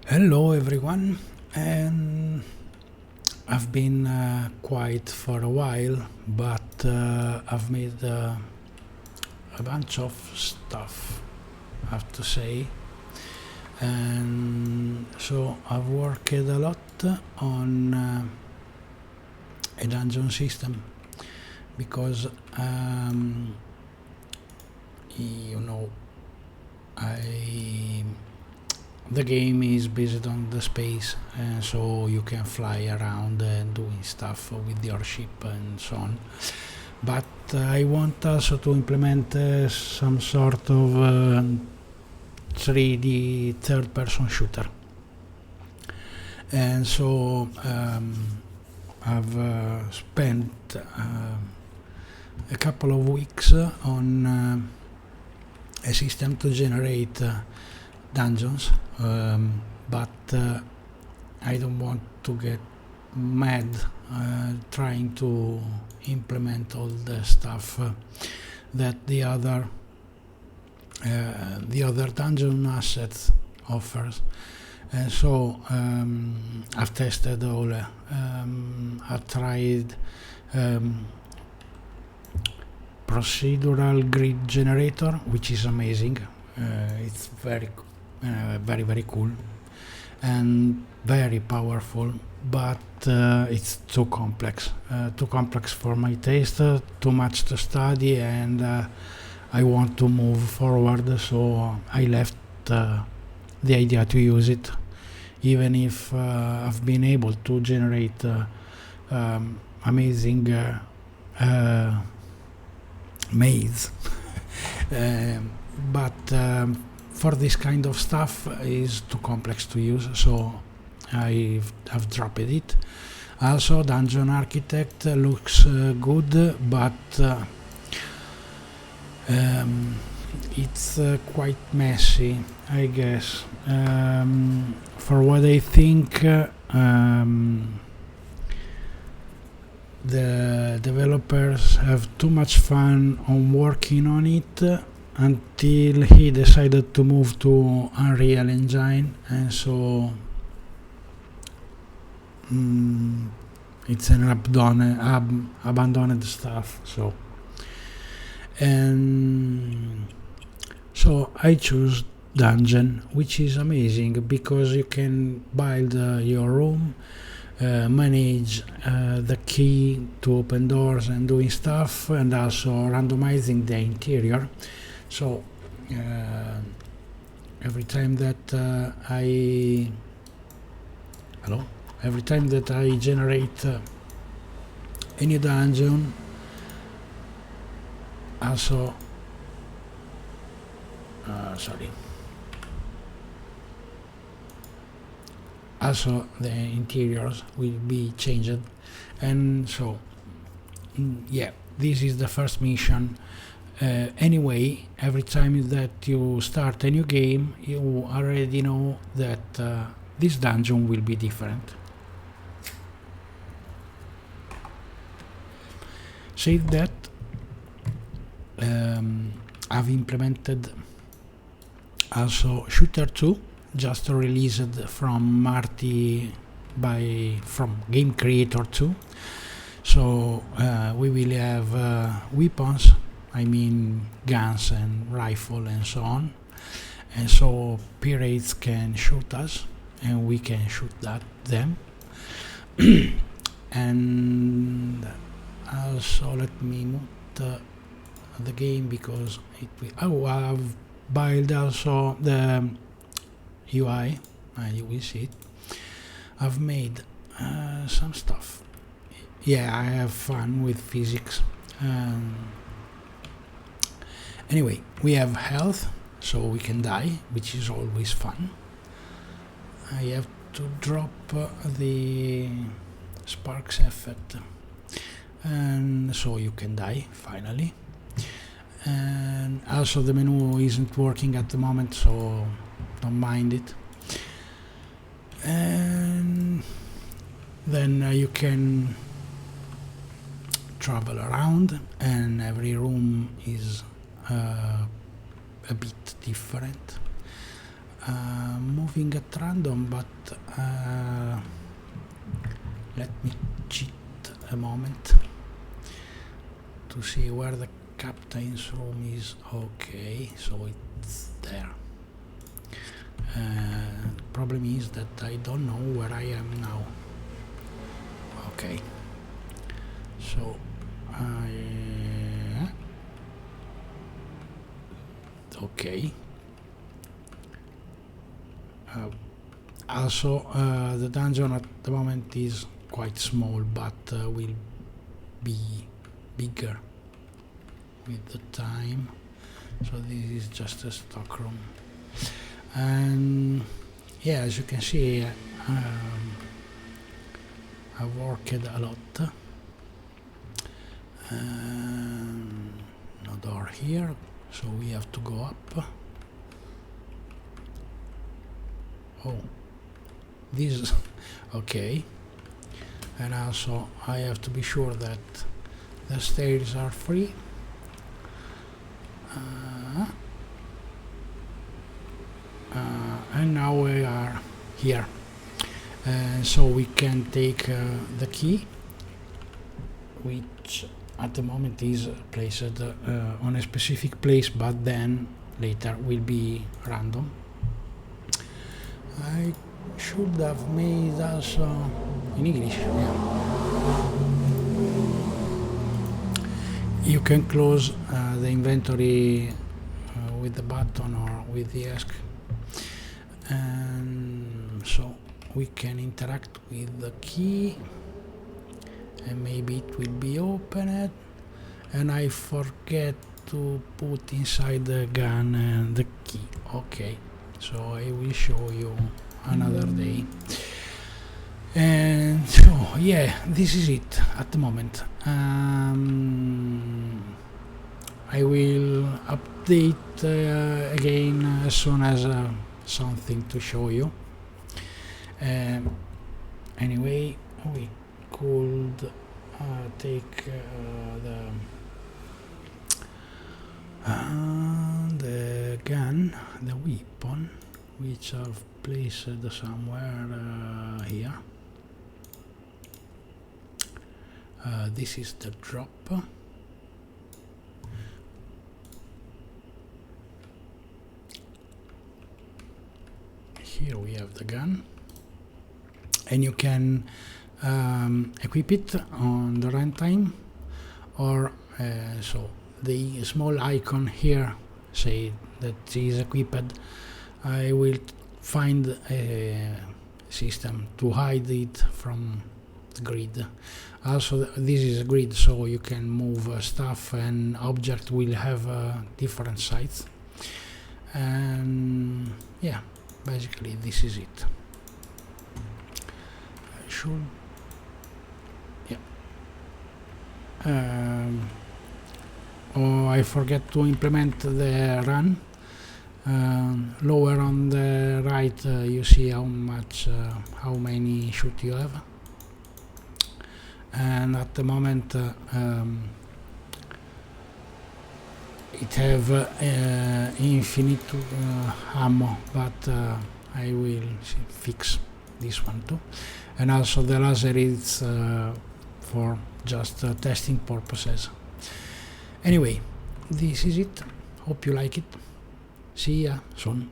Hello everyone, and I've been quiet for a while, but I've made a bunch of stuff, I have to say, and so I've worked a lot on a dungeon system because you know I the game is based on the space, and so you can fly around and doing stuff with your ship and so on. But I want also to implement some sort of 3D third-person shooter, and so I've spent a couple of weeks on a system to generate dungeons, but I don't want to get mad trying to implement all the stuff that the other dungeon assets offers. And so I've tested all. I've tried procedural grid generator, which is amazing. It's very very cool and very powerful, but it's too complex for my taste, too much to study, and I want to move forward, so I left the idea to use it, even if I've been able to generate amazing maze. But for this kind of stuff is too complex to use, so I've dropped it. Also, Dungeon Architect looks good, but it's quite messy, I guess. For what I think, the developers have too much fun on working on it until he decided to move to Unreal Engine, and so it's an abandoned stuff. So I choose DunGen, which is amazing because you can build your room, manage the key to open doors and doing stuff, and also randomizing the interior. So every time that I generate a new dungeon, also also the interiors will be changed, and so yeah, this is the first mission. Anyway, every time that you start a new game, you already know that this dungeon will be different. Said that, I've implemented also Shooter 2, just released from Marty from Game Creator 2. So we will have weapons, I mean guns and rifle and so on, and so pirates can shoot us and we can shoot them. And also let me mute the game because it will. I've built also the UI, you will see it. I've made some stuff. Yeah, I have fun with physics. Anyway, we have health, so we can die, which is always fun. I have to drop the sparks effect, and so you can die finally. And also the menu isn't working at the moment, so don't mind it. And then you can travel around, and every room is a bit different. moving at random, but let me cheat a moment to see where the captain's room is. Okay, so it's there. Problem is that I don't know where I am now. Okay, so okay. Also, the dungeon at the moment is quite small, but will be bigger with the time. So this is just a stock room, and yeah, as you can see, I've worked a lot. No door here, so we have to go up. Oh, this okay. And also I have to be sure that the stairs are free. And now we are here, so we can take the key, which at the moment is placed on a specific place, but then later will be random. I should have made also in English. Yeah. You can close the inventory with the button or with the ESC, and so we can interact with the key, and maybe it will be opened. And I forget to put inside the gun and the key. Okay, so I will show you another day. And so yeah, this is it at the moment. I will update again as soon as something to show you. Anyway, we could take the gun, the weapon, which I've placed somewhere here. This is the drop. Here we have the gun, and you can equip it on the runtime, or so the small icon here say that it is equipped. I will find a system to hide it from the grid. Also, this is a grid, so you can move stuff, and object will have different size. And yeah, basically this is it. I should, yeah. Oh, I forget to implement the run. Lower on the right, you see how many shoot you have, and at the moment it have infinite ammo, but I will fix this one too. And also the laser is for just testing purposes. Anyway, this is it. Hope you like it. See ya soon.